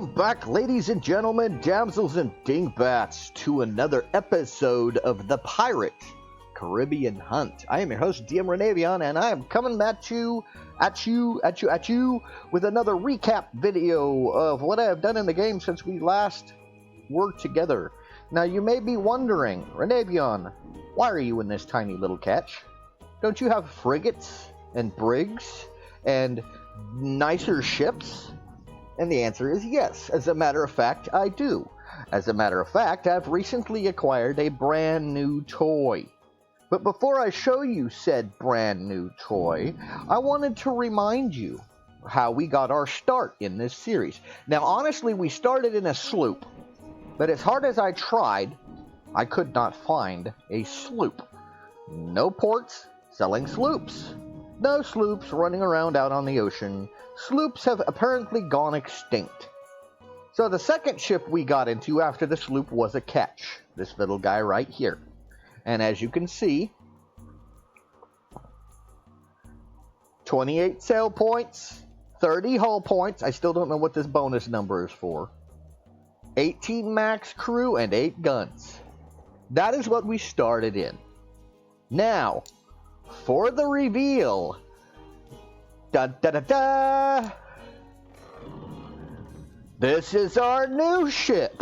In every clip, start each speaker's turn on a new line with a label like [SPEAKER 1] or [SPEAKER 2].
[SPEAKER 1] Welcome back, ladies and gentlemen, damsels and dingbats, to another episode of the Pirate Caribbean Hunt. I am your host, DM Renavion, and I am coming at you with another recap video of what I have done in the game since we last worked together. Now, you may be wondering, Renavion, why are you in this tiny little catch? Don't you have frigates and brigs and nicer ships? And the answer is yes. As a matter of fact, I do. As a matter of fact, I've recently acquired a brand new toy. But before I show you said brand new toy, I wanted to remind you how we got our start in this series. Now, honestly, we started in a sloop. But as hard as I tried, I could not find a sloop. No ports selling sloops. No sloops running around out on the ocean. Sloops have apparently gone extinct. So the second ship we got into after the sloop was a ketch. This little guy right here. And as you can see, 28 sail points, 30 hull points. I still don't know what this bonus number is for. 18 max crew and 8 guns. That is what we started in. Now, for the reveal, this is our new ship.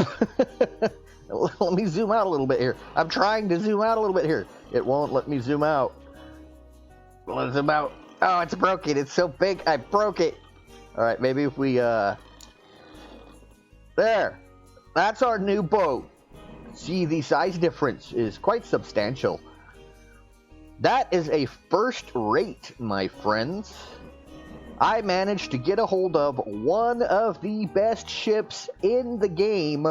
[SPEAKER 1] Let me zoom out a little bit here. I'm trying to zoom out a little bit here. It won't let me zoom out. Let's zoom out. Oh, it's broken. It's so big. I broke it. All right, maybe if we there. That's our new boat. See, the size difference is quite substantial. That is a first rate, my friends. I managed to get a hold of one of the best ships in the game.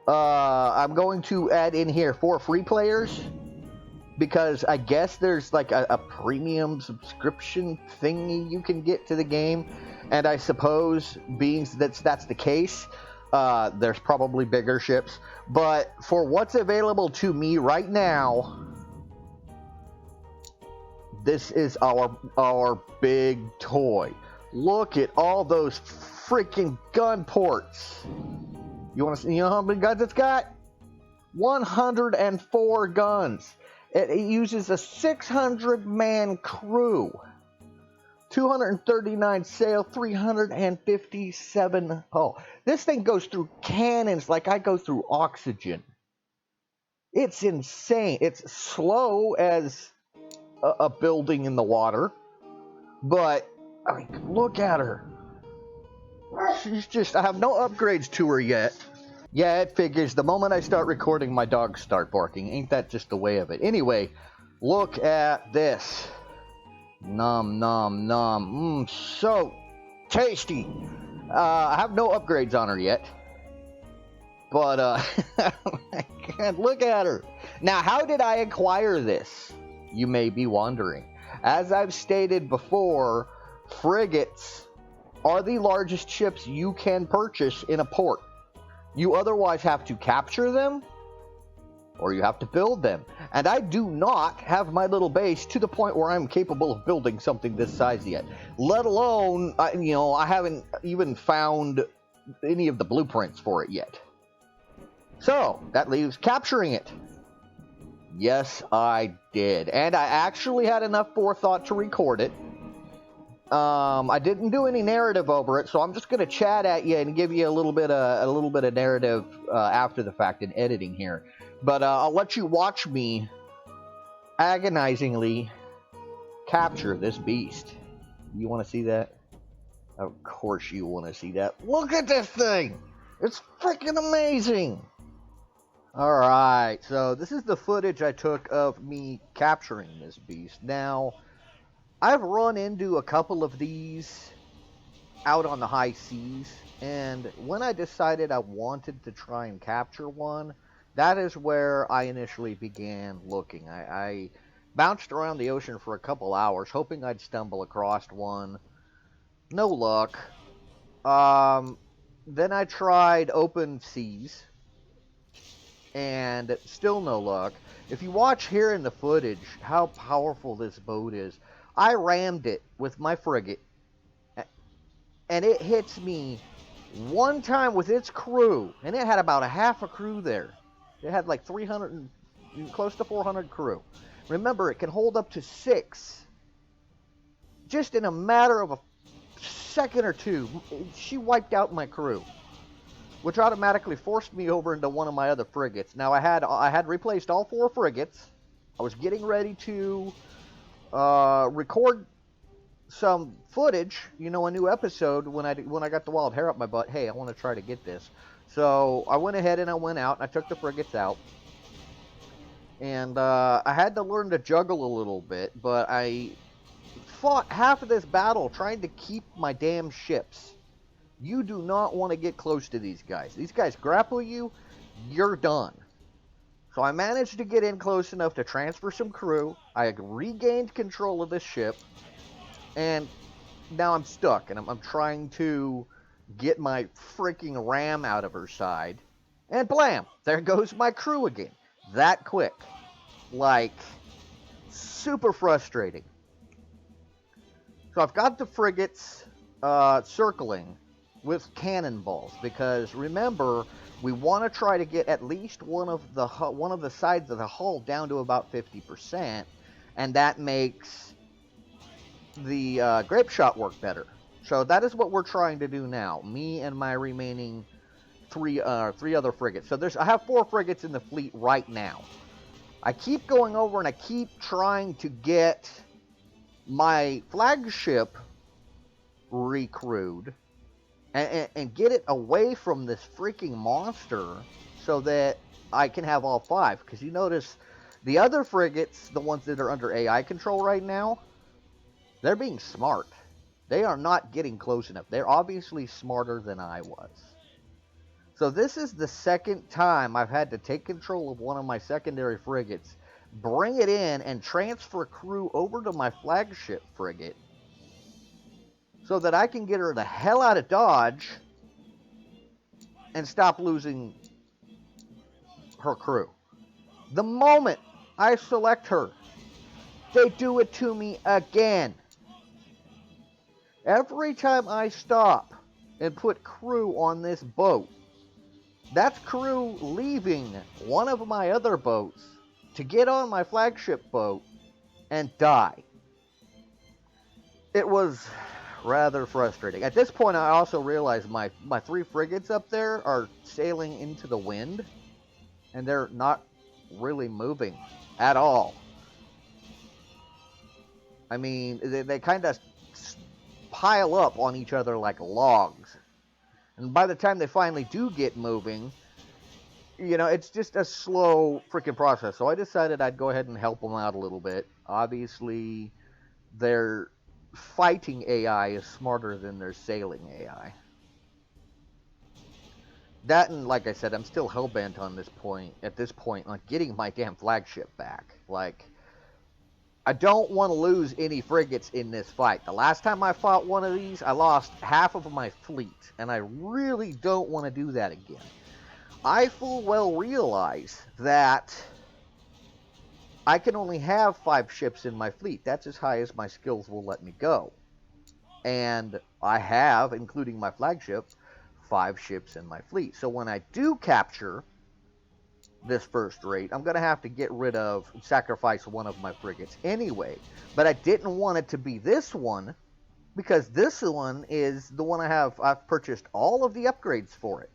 [SPEAKER 1] I'm going to add in here for free players, because I guess there's like a premium subscription thingy you can get to the game. And I suppose, being that's the case, there's probably bigger ships. But for what's available to me right now, this is our big toy. Look at all those freaking gun ports. You know how many guns it's got? 104 guns. It uses a 600-man crew. 239 sail, 357 hull. This thing goes through cannons like I go through oxygen. It's insane. It's slow as a building in the water, but I mean, look at her. She's just, I have no upgrades to her yet. Yeah, it figures. The moment I start recording, my dogs start barking. Ain't that just the way of it? Anyway, look at this. Nom, nom, nom. So tasty. I have no upgrades on her yet. But, oh my God, look at her. Now, how did I acquire this? You may be wondering. As I've stated before, frigates are the largest ships you can purchase in a port. You otherwise have to capture them, or you have to build them. And I do not have my little base to the point where I'm capable of building something this size yet. Let alone, I haven't even found any of the blueprints for it yet. So, that leaves capturing it. Yes, I did. And I actually had enough forethought to record it. I didn't do any narrative over it, so I'm just going to chat at you and give you a little bit of narrative after the fact in editing here. But I'll let you watch me agonizingly capture this beast. You want to see that? Of course you want to see that. Look at this thing! It's freaking amazing! Alright, so this is the footage I took of me capturing this beast. Now, I've run into a couple of these out on the high seas, and when I decided I wanted to try and capture one, that is where I initially began looking. I bounced around the ocean for a couple hours, hoping I'd stumble across one. No luck. Then I tried open seas, and still no luck. If you watch here in the footage how powerful this boat is, I rammed it with my frigate, and it hits me One time with its crew, and it had about a half a crew there. It had like 300, close to 400 crew. Remember, it can hold up to 6. Just in a matter of a second or two, she wiped out my crew, which automatically forced me over into one of my other frigates. Now I had replaced all 4 frigates. I was getting ready to record some footage, you know, a new episode when I got the wild hair up my butt. Hey, I want to try to get this. So I went ahead and I went out and I took the frigates out. And I had to learn to juggle a little bit, but I fought half of this battle trying to keep my damn ships. You do not want to get close to these guys. These guys grapple you, you're done. So I managed to get in close enough to transfer some crew. I regained control of the ship. And now I'm stuck. And I'm trying to get my freaking ram out of her side. And blam! There goes my crew again. That quick. Like, super frustrating. So I've got the frigates circling with cannonballs, because remember, we want to try to get at least one of the sides of the hull down to about 50%, and that makes the grape shot work better. So that is what we're trying to do now. Me and my remaining three other frigates. So I have 4 frigates in the fleet right now. I keep going over and I keep trying to get my flagship recrewed and get it away from this freaking monster so that I can have all 5. Because you notice the other frigates, the ones that are under AI control right now, they're being smart. They are not getting close enough. They're obviously smarter than I was. So this is the second time I've had to take control of one of my secondary frigates, bring it in, and transfer crew over to my flagship frigate so that I can get her the hell out of Dodge and stop losing her crew. The moment I select her, they do it to me again. Every time I stop and put crew on this boat, that's crew leaving one of my other boats to get on my flagship boat and die. It was rather frustrating. At this point, I also realized my 3 frigates up there are sailing into the wind, and they're not really moving at all. I mean, they kind of pile up on each other like logs. And by the time they finally do get moving, you know, it's just a slow freaking process. So I decided I'd go ahead and help them out a little bit. Obviously, their fighting AI is smarter than their sailing AI. That, and like I said, I'm still hellbent on this point, on getting my damn flagship back. Like, I don't want to lose any frigates in this fight. The last time I fought one of these, I lost half of my fleet, and I really don't want to do that again. I full well realize that I can only have 5 ships in my fleet. That's as high as my skills will let me go. And I have, including my flagship, 5 ships in my fleet. So when I do capture this first rate, I'm going to have to sacrifice one of my frigates anyway. But I didn't want it to be this one, because this one is the one I've purchased all of the upgrades for it.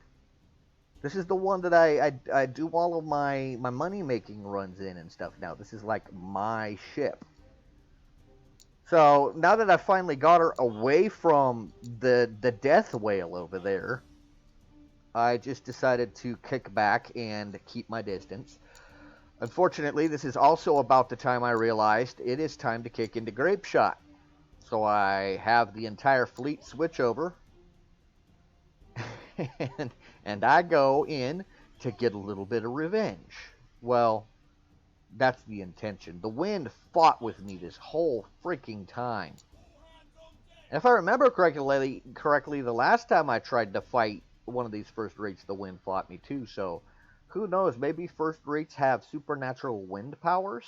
[SPEAKER 1] This is the one that I do all of my money-making runs in and stuff now. This is like my ship. So now that I finally got her away from the death whale over there, I just decided to kick back and keep my distance. Unfortunately, this is also about the time I realized it is time to kick into grape shot. So I have the entire fleet switch over. and I go in to get a little bit of revenge. Well, that's the intention. The wind fought with me this whole freaking time. And if I remember correctly, the last time I tried to fight one of these first rates, the wind fought me too. So, who knows? Maybe first rates have supernatural wind powers?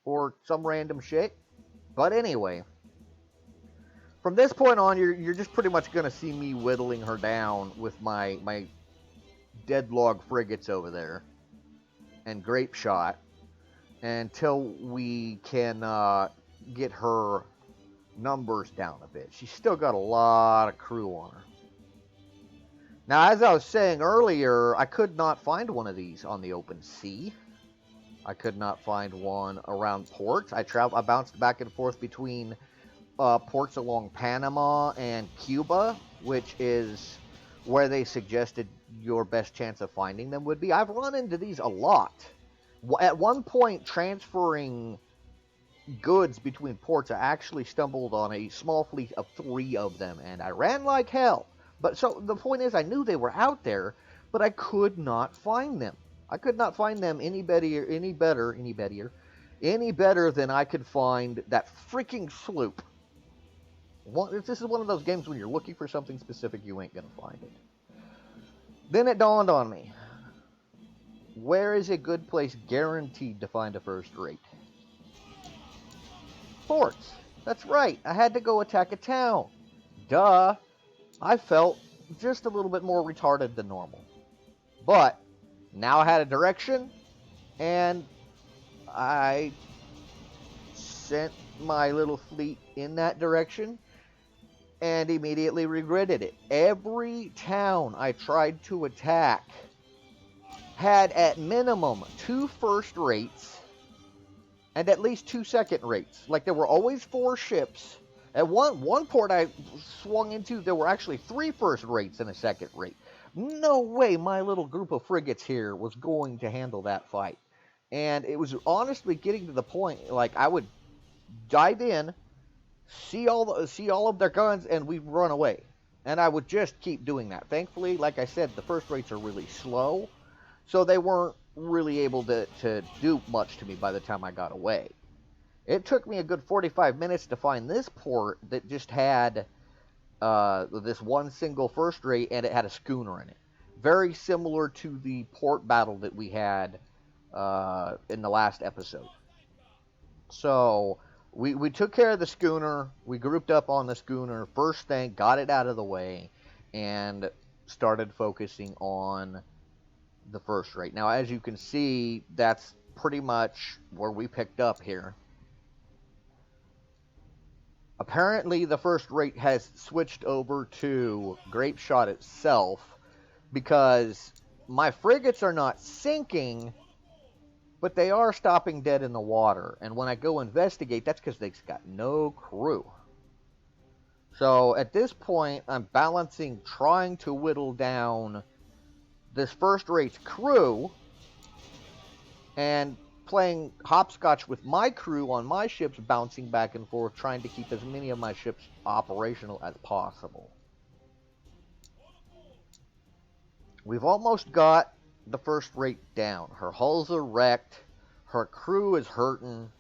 [SPEAKER 1] Or some random shit? But anyway, From this point on, you're just pretty much going to see me whittling her down with my dead log frigates over there and grape shot until we can get her numbers down a bit. She's still got a lot of crew on her. Now, as I was saying earlier, I could not find one of these on the open sea. I could not find one around ports. I bounced back and forth between ports along Panama and Cuba, which is where they suggested your best chance of finding them would be. I've run into these a lot. At one point, transferring goods between ports, I actually stumbled on a small fleet of 3 of them, and I ran like hell. But so the point is, I knew they were out there, but I could not find them. I could not find them any better than I could find that freaking sloop. This is one of those games when you're looking for something specific, you ain't gonna find it. Then it dawned on me. Where is a good place guaranteed to find a first rate? Ports. That's right. I had to go attack a town. Duh. I felt just a little bit more retarded than normal. But now I had a direction, and I sent my little fleet in that direction and immediately regretted it. Every town I tried to attack had at minimum 2 first rates and at least 2 second rates. Like, there were always 4 ships. At one port I swung into, there were actually 3 first rates and a second rate. No way my little group of frigates here was going to handle that fight. And it was honestly getting to the point, like, I would dive in, see all of their guns, and we'd run away. And I would just keep doing that. Thankfully, like I said, the first rates are really slow, so they weren't really able to do much to me by the time I got away. It took me a good 45 minutes to find this port that just had this one single first rate, and it had a schooner in it. Very similar to the port battle that we had in the last episode. So we took care of the schooner. We grouped up on the schooner first thing, got it out of the way, and started focusing on the first rate. Now, as you can see, that's pretty much where we picked up here. Apparently, the first rate has switched over to grape shot itself because my frigates are not sinking, but they are stopping dead in the water. And when I go investigate, that's because they've got no crew. So at this point, I'm balancing trying to whittle down this first rate's crew and playing hopscotch with my crew on my ships, bouncing back and forth, trying to keep as many of my ships operational as possible. We've almost got the first rate down. Her hulls are wrecked. Her crew is hurting.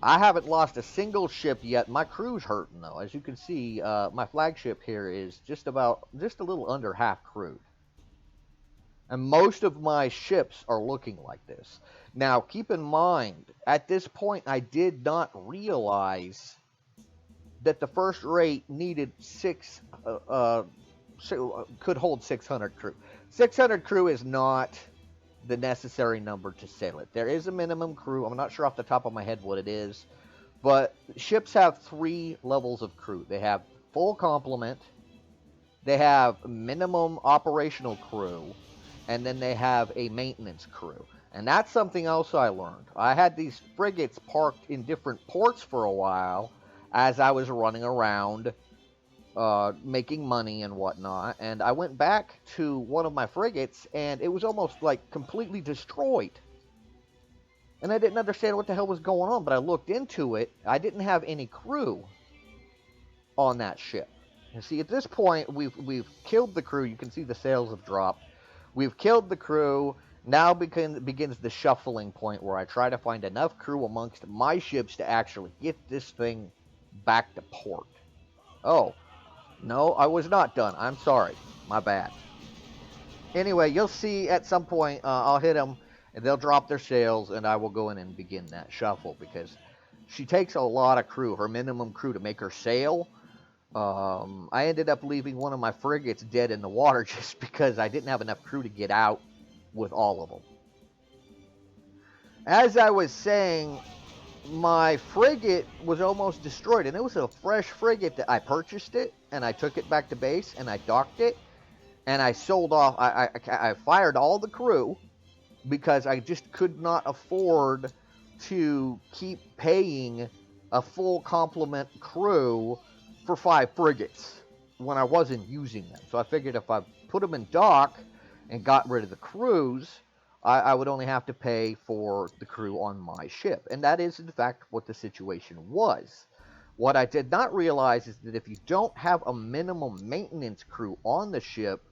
[SPEAKER 1] I haven't lost a single ship yet. My crew's hurting, though. As you can see, my flagship here is just a little under half crewed. And most of my ships are looking like this. Now, keep in mind, at this point, I did not realize that the first rate needed could hold 600 crew. 600 crew is not the necessary number to sail it. There is a minimum crew. I'm not sure off the top of my head what it is. But ships have 3 levels of crew. They have full complement. They have minimum operational crew. And then they have a maintenance crew. And that's something else I learned. I had these frigates parked in different ports for a while as I was running around making money and whatnot. And I went back to one of my frigates, and it was almost like completely destroyed. And I didn't understand what the hell was going on, but I looked into it. I didn't have any crew on that ship. And see, at this point, we've killed the crew. You can see the sails have dropped. We've killed the crew. Now begins the shuffling point where I try to find enough crew amongst my ships to actually get this thing back to port. Oh, no, I was not done. I'm sorry. My bad. Anyway, you'll see at some point I'll hit them, and they'll drop their sails, and I will go in and begin that shuffle because she takes a lot of crew, her minimum crew, to make her sail. I ended up leaving one of my frigates dead in the water just because I didn't have enough crew to get out with all of them. As I was saying, my frigate was almost destroyed, and it was a fresh frigate that I purchased it, and I took it back to base, and I docked it, and I sold off. I fired all the crew because I just could not afford to keep paying a full complement crew for 5 frigates when I wasn't using them. So I figured if I put them in dock and got rid of the crews, I would only have to pay for the crew on my ship. And that is, in fact, what the situation was. What I did not realize is that if you don't have a minimum maintenance crew on the ship,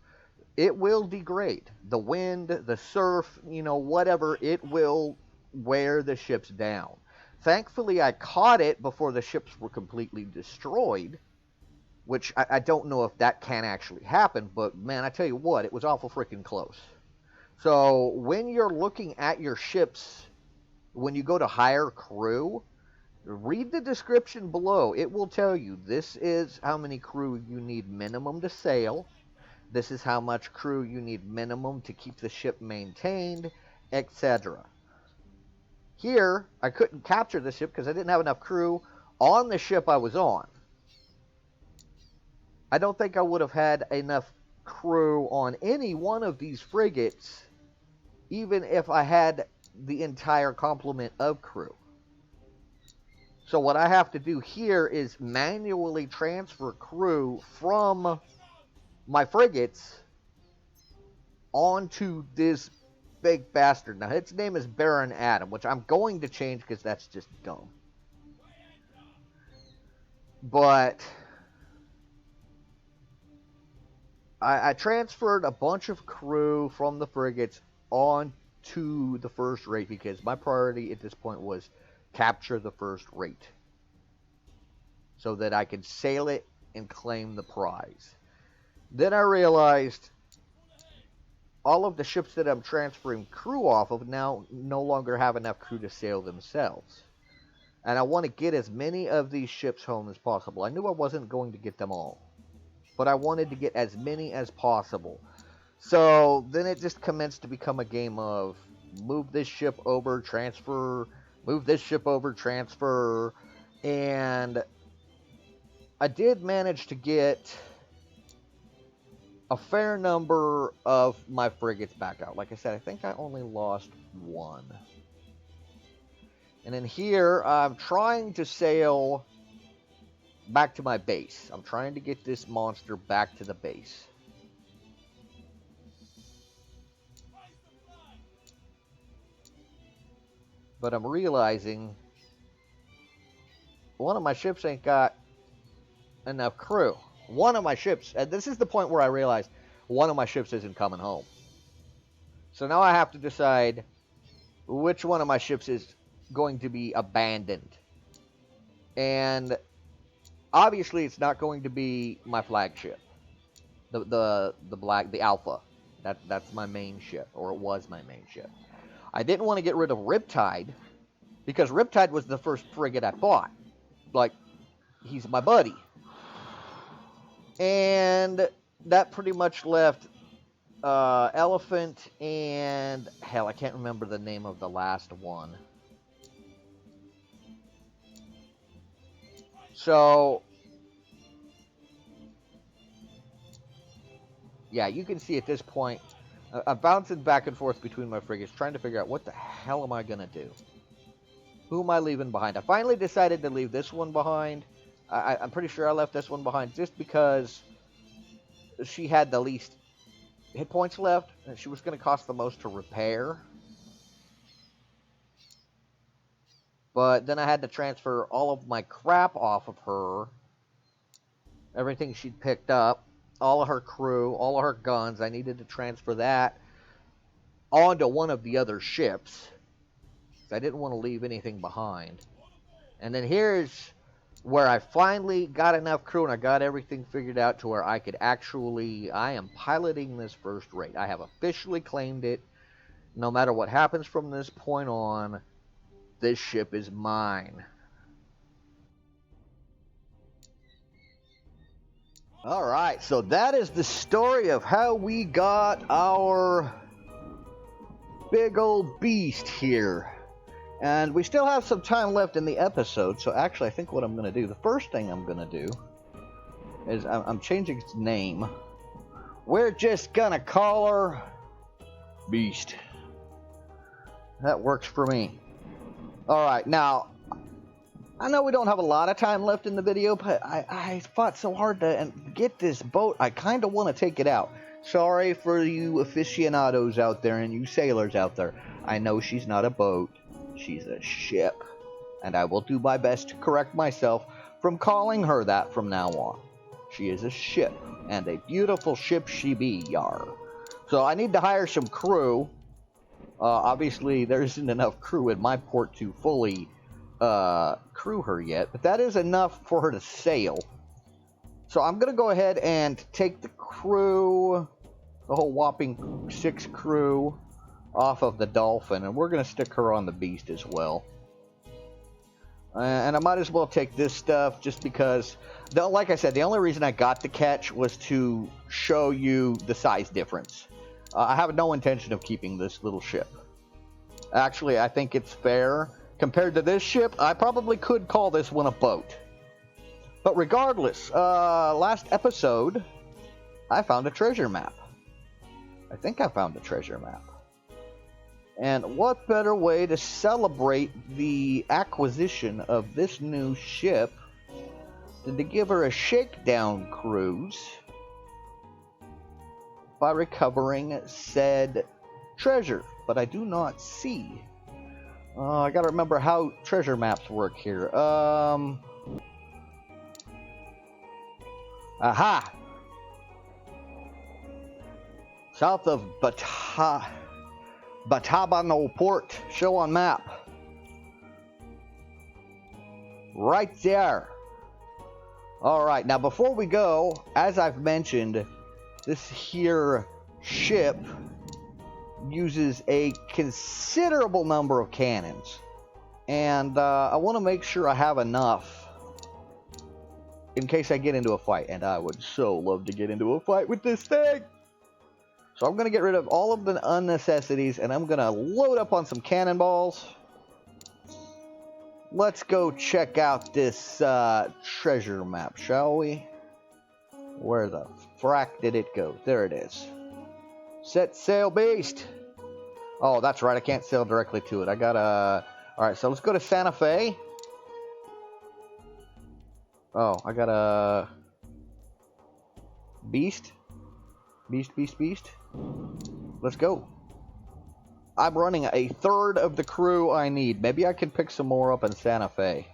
[SPEAKER 1] it will degrade. The wind, the surf, whatever, it will wear the ships down. Thankfully, I caught it before the ships were completely destroyed, which I don't know if that can actually happen, but man, I tell you what, it was awful freaking close. So when you're looking at your ships, when you go to hire crew, read the description below. It will tell you this is how many crew you need minimum to sail. This is how much crew you need minimum to keep the ship maintained, etc. Here, I couldn't capture the ship because I didn't have enough crew on the ship I was on. I don't think I would have had enough crew on any one of these frigates, even if I had the entire complement of crew. So what I have to do here is manually transfer crew from my frigates onto this big bastard. Now, its name is Baron Adam, which I'm going to change because that's just dumb. But I transferred a bunch of crew from the frigates onto the first rate because my priority at this point was capture the first rate so that I could sail it and claim the prize. Then I realized all of the ships that I'm transferring crew off of now no longer have enough crew to sail themselves. And I want to get as many of these ships home as possible. I knew I wasn't going to get them all, but I wanted to get as many as possible. So then it just commenced to become a game of move this ship over, transfer, move this ship over, transfer, and I did manage to get a fair number of my frigates back out. Like I said, I think I only lost one. And then here, I'm trying to sail back to my base. I'm trying to get this monster back to the base. But I'm realizing one of my ships ain't got enough crew. One of my ships, and this is the point where I realized one of my ships isn't coming home. So now I have to decide which one of my ships is going to be abandoned. And obviously it's not going to be my flagship. The Alpha. That's my main ship, or it was my main ship. I didn't want to get rid of Riptide because Riptide was the first frigate I bought. Like, he's my buddy. And that pretty much left Elephant and, hell, I can't remember the name of the last one. So, yeah, you can see at this point, I'm bouncing back and forth between my frigates, trying to figure out what the hell am I going to do? Who am I leaving behind? I finally decided to leave this one behind. I'm pretty sure I left this one behind just because she had the least hit points left, and she was going to cost the most to repair. But then I had to transfer all of my crap off of her. Everything she'd picked up, all of her crew, all of her guns. I needed to transfer that onto one of the other ships. I didn't want to leave anything behind. And then here's where I finally got enough crew and I got everything figured out to where I could actually, I am piloting this first rate. I have officially claimed it. No matter what happens from this point on, this ship is mine. Alright, so that is the story of how we got our big old beast here. And we still have some time left in the episode, so actually I think what I'm going to do, the first thing I'm going to do, is I'm changing its name. We're just going to call her Beast. That works for me. Alright, now, I know we don't have a lot of time left in the video, but I fought so hard to get this boat. I kind of want to take it out. Sorry for you aficionados out there and you sailors out there. I know she's not a boat. She's a ship. And I will do my best to correct myself from calling her that from now on. She is a ship. And a beautiful ship she be, yar. So I need to hire some crew. Obviously, there isn't enough crew in my port to fully crew her yet, but that is enough for her to sail. So I'm going to go ahead and take the crew, the whole whopping 6 crew, off of the Dolphin, and we're going to stick her on the Beast as well. And I might as well take this stuff just because, like I said, the only reason I got the Ketch was to show you the size difference. I have no intention of keeping this little ship. Actually, I think it's fair. Compared to this ship, I probably could call this one a boat. But regardless, last episode, I found a treasure map. I think I found a treasure map. And what better way to celebrate the acquisition of this new ship than to give her a shakedown cruise by recovering said treasure. But I do not see. I gotta remember how treasure maps work here. Aha! South of Batabano Port. Show on map. Right there. Alright, now before we go, as I've mentioned, this here ship uses a considerable number of cannons. And I want to make sure I have enough in case I get into a fight. And I would so love to get into a fight with this thing. So I'm going to get rid of all of the unnecessities, and I'm going to load up on some cannonballs. Let's go check out this treasure map, shall we? Where the frack did it go? There it is. Set sail, Beast. Oh, that's right. I can't sail directly to it. I gotta... Alright, so let's go to Santa Fe. Oh, I gotta... Beast. Beast. Let's go. I'm running a third of the crew I need. Maybe I can pick some more up in Santa Fe.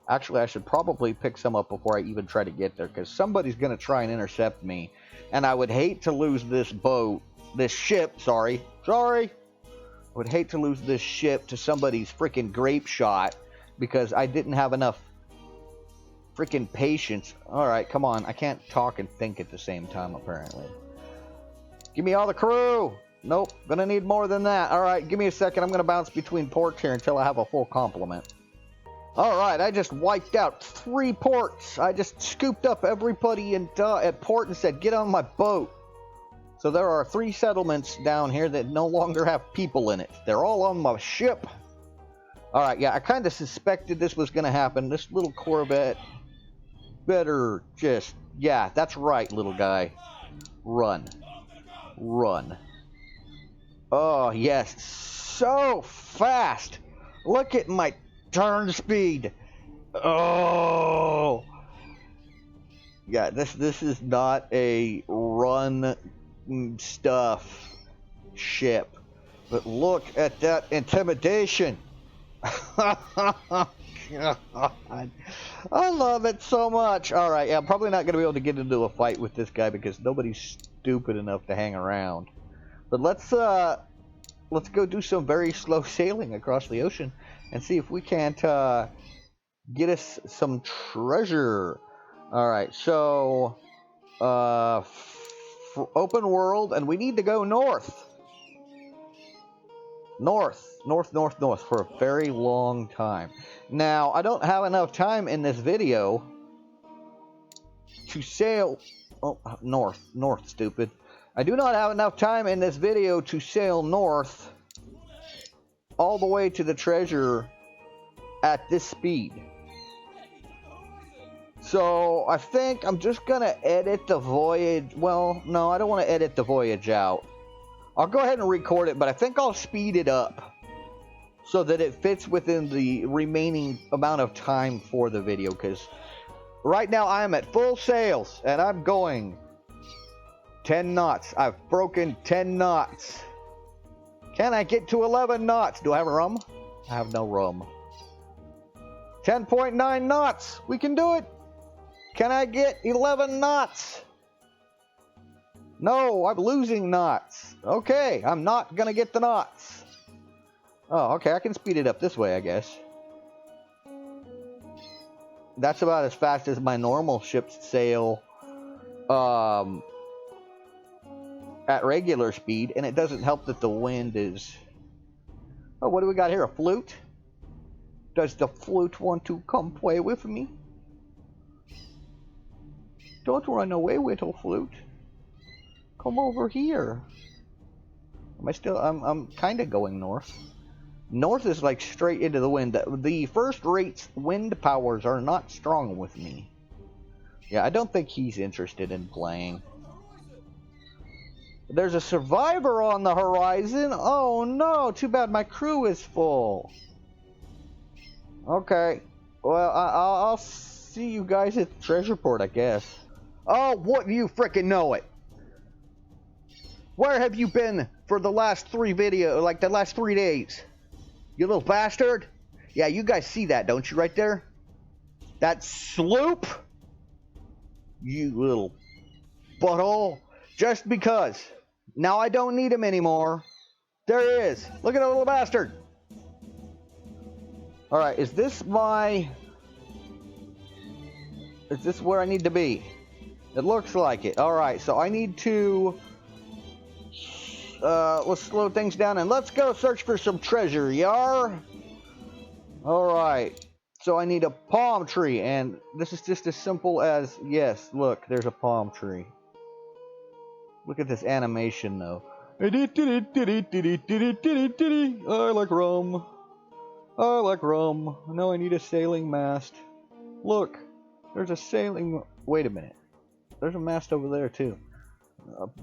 [SPEAKER 1] Actually, I should probably pick some up before I even try to get there, because somebody's going to try and intercept me. And I would hate to lose this boat. This ship, sorry. I would hate to lose this ship to somebody's freaking grape shot because I didn't have enough freaking patience. Alright, come on. I can't talk and think at the same time, apparently. Give me all the crew! Nope, gonna need more than that. Alright, give me a second. I'm gonna bounce between ports here until I have a full complement. Alright, I just wiped out 3 ports. I just scooped up everybody at port and said, get on my boat. So there are 3 settlements down here that no longer have people in it. They're all on my ship. Alright, yeah, I kind of suspected this was gonna happen. This little Corvette better just... Yeah, that's right, little guy. Run. Oh, yes. So fast. Look at my turn speed. Oh. Yeah, this is not a run stuff ship. But look at that intimidation. God. I love it so much. Alright, yeah, I'm probably not going to be able to get into a fight with this guy because nobody's stupid enough to hang around. But let's go do some very slow sailing across the ocean and see if we can't get us some treasure. Alright, so open world, and we need to go north. North for a very long time. Now, I don't have enough time in this video to sail... Oh, north, stupid. I do not have enough time in this video to sail north all the way to the treasure at this speed. So I think I'm just gonna edit the voyage. Well, no, I don't want to edit the voyage out. I'll go ahead and record it, but I think I'll speed it up so that it fits within the remaining amount of time for the video, because right now I'm at full sails and I'm going 10 knots. I've broken 10 knots. Can I get to 11 knots? Do I have rum? I have no rum. 10.9 knots. We can do it. Can I get 11 knots? No, I'm losing knots. Okay, I'm not gonna get the knots. Oh, okay, I can speed it up this way, I guess. That's about as fast as my normal ships sail at regular speed, and it doesn't help that the wind is... Oh, what do we got here? A flute? Does the flute want to come play with me? Don't run away, little flute. Come over here. Am I still... I'm kind of going north. North is like straight into the wind. The first rate's wind powers are not strong with me. Yeah, I don't think he's interested in playing. There's a survivor on the horizon. Oh no, too bad my crew is full. Okay, well, I'll see you guys at the treasure port, I guess. Oh, what, you frickin' know it. Where have you been for the last 3 videos, like the last 3 days? You little bastard? Yeah, you guys see that, don't you, right there? That sloop? You little butthole. Just because. Now I don't need him anymore. There he is. Look at that little bastard. Alright, is this my... Is this where I need to be? It looks like it. Alright, so I need to... let's slow things down and let's go search for some treasure, yar. Alright, so I need a palm tree, and this is just as simple as... Yes, look, there's a palm tree. Look at this animation, though. I like rum. I like rum. Now I need a sailing mast. Look, there's a sailing... Wait a minute. There's a mast over there, too.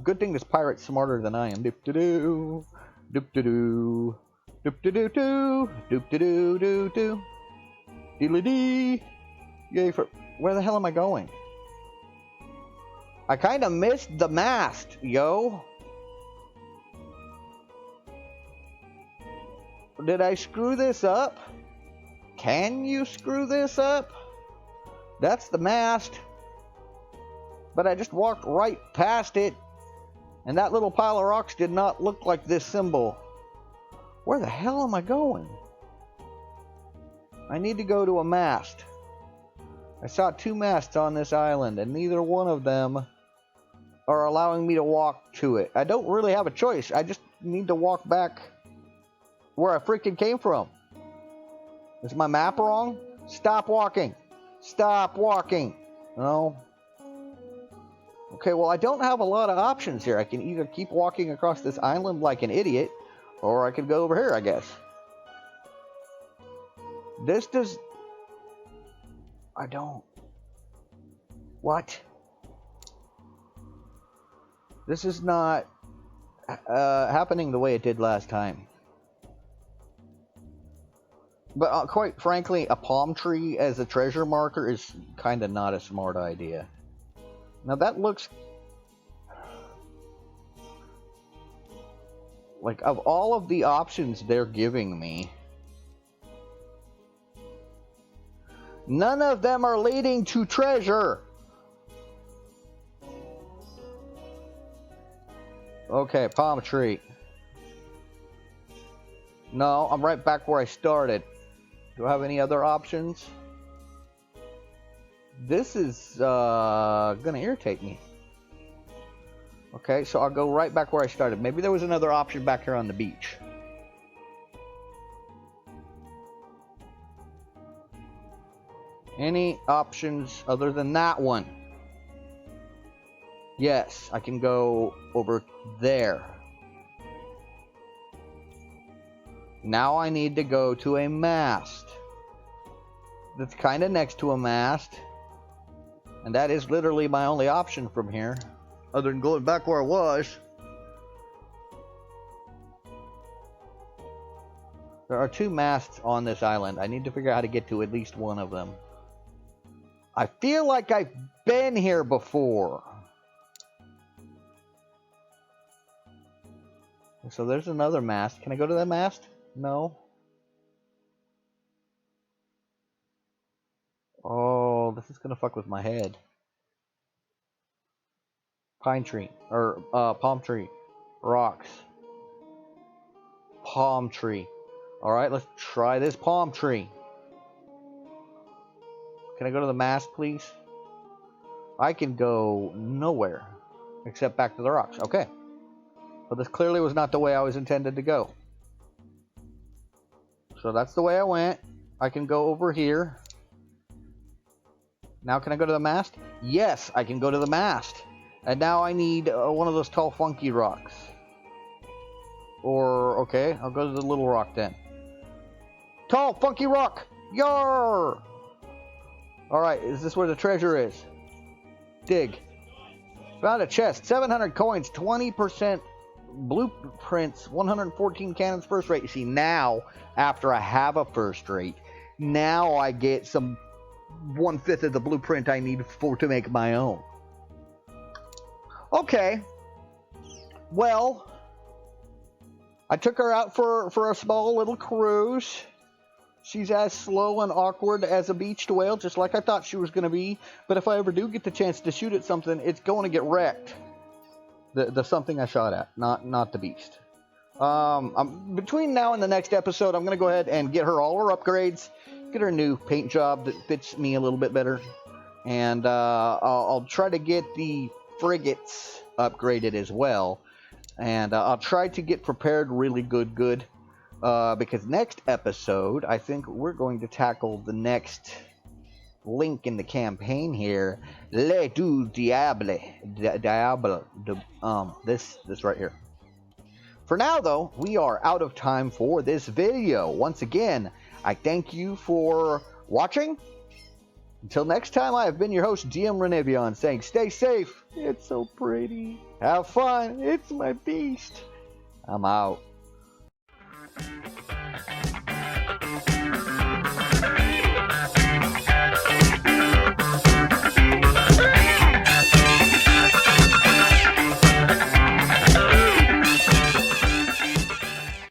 [SPEAKER 1] Good thing this pirate's smarter than I am. Doop-de-doo. Doop-de-doo. Doop-de-doo-doo. Doop-de-doo-doo-doo. Deedly-dee. Yay for... Where the hell am I going? I kind of missed the mast, yo. Did I screw this up? Can you screw this up? That's the mast. But I just walked right past it. And that little pile of rocks did not look like this symbol. Where the hell am I going? I need to go to a mast. I saw 2 masts on this island, and neither one of them are allowing me to walk to it. I don't really have a choice. I just need to walk back where I freaking came from. Is my map wrong? Stop walking. Stop walking. No. Okay, well, I don't have a lot of options here. I can either keep walking across this island like an idiot, or I could go over here, I guess. This does... I don't... What? This is not happening the way it did last time. But quite frankly, a palm tree as a treasure marker is kind of not a smart idea. Now that looks... Like, of all of the options they're giving me, none of them are leading to treasure. Okay, palm tree. No, I'm right back where I started. Do I have any other options? This is gonna irritate me. Okay, so I'll go right back where I started. Maybe there was another option back here on the beach. Any options other than that one? Yes, I can go over there. Now I need to go to a mast. That's kind of next to a mast. And that is literally my only option from here. Other than going back where I was. There are 2 masts on this island. I need to figure out how to get to at least one of them. I feel like I've been here before. So there's another mast. Can I go to that mast? No. Oh, this is gonna fuck with my head. Pine tree. Or, palm tree. Rocks. Palm tree. Alright, let's try this palm tree. Can I go to the mast, please? I can go nowhere. Except back to the rocks. Okay. But this clearly was not the way I was intended to go. So that's the way I went. I can go over here. Now can I go to the mast? Yes, I can go to the mast. And now I need one of those tall, funky rocks. Or, okay, I'll go to the little rock then. Tall, funky rock! Yarr! Alright, is this where the treasure is? Dig. Found a chest. 700 coins, 20% blueprints, 114 cannons first rate. You see, now, after I have a first rate, now I get some 1/5 of the blueprint I need to make my own. Okay. Well, I took her out for a small little cruise. She's as slow and awkward as a beached whale, just like I thought she was going to be. But if I ever do get the chance to shoot at something, it's going to get wrecked. The something I shot at, not the beast. Between now and the next episode, I'm going to go ahead and get her all her upgrades, get her a new paint job that fits me a little bit better, and I'll try to get the frigates upgraded as well, and I'll try to get prepared really good, because next episode, I think we're going to tackle the next link in the campaign here, Le du Diable, this right here. For now, though, we are out of time for this video. Once again, I thank you for watching. Until next time, I have been your host, GM Renevion, saying stay safe. It's so pretty. Have fun. It's my beast. I'm out.